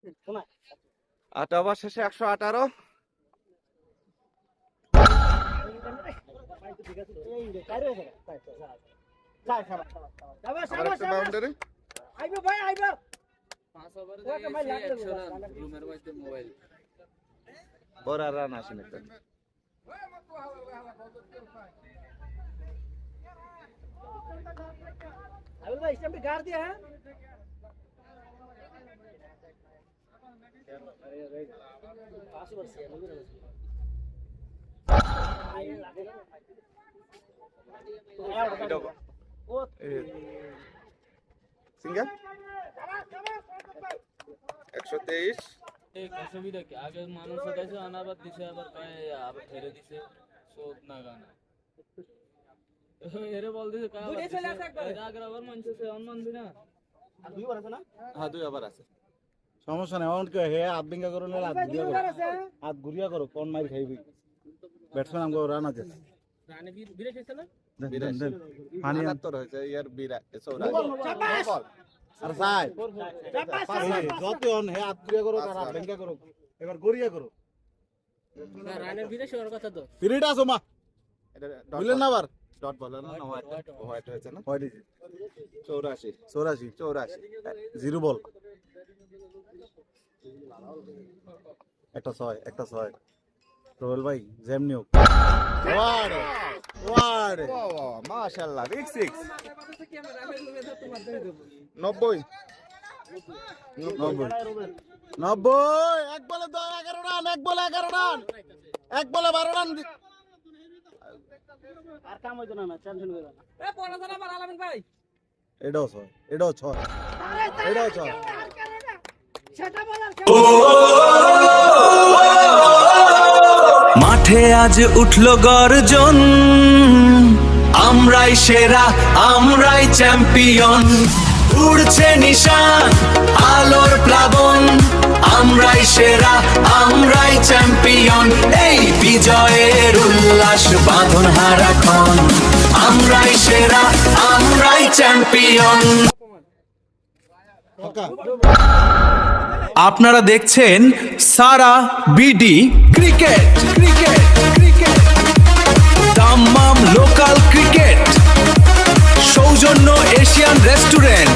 8 over শেষে 118। Boundary ওরা run আসেনি। সিঙ্গেল 123। অসুবিধা কি আগে মানুষ হতাইছে আনাবার দিছে আবার আবার ছেড়ে দিছে শোধ না গানা এরে বল দিছে কা আগে আবার মানুষ সে অনমান দিনা আর 2 বার আছে না? হ্যাঁ 2 ওভার আছে। সমস্যা নাই অন কে হে হাত বিঙ্গা করো না হাত ঘুরিয়া করো কোন মার খাইবি ব্যাটসম্যান আমগো রান আছে রানে বিরে খেলছে না পানি 78 হয়েছে ইয়ার বিরা 84 বল। আর সাই যত অন হে হাত ঘুরিয়া করো আর হাত বিঙ্গা করো এবার ঘুরিয়া করো না রানের বিরে শোর কথা তো পিরিয়ড আসো মা এটা বুঝলেন না আবার ডট বল না হোয়াইট হয়েছে না হয় দিছি 84 84 জিরো বল একটা 6 রোল ভাই যেমনি হোক ওয়ার্ড ওয়াও মাশাআল্লাহ বিগ 6 90 এক বলে 11 রান এক বলে 11 রান এক বলে 12 রান আর কাম হইতো না টেনশন হইতো না এ পড়াশোনা বার আলামিন ভাই এটাও 6 মাঠে আজ উঠলো গর্জন আমরাই সেরা আমরাই চ্যাম্পিয়ন উড়ছে নিশান আলোর প্লাবন আমরাই সেরা আমরাই চ্যাম্পিয়ন এই বিজয়ের উল্লাস বাঁধন হারাক্ষণ আমরাই সেরা আমরাই চ্যাম্পিয়ন। আপনারা দেখছেন সারা বিডি ক্রিকেট তামাম লোকাল ক্রিকেট সৌজন্য এশিয়ান রেস্টুরেন্ট।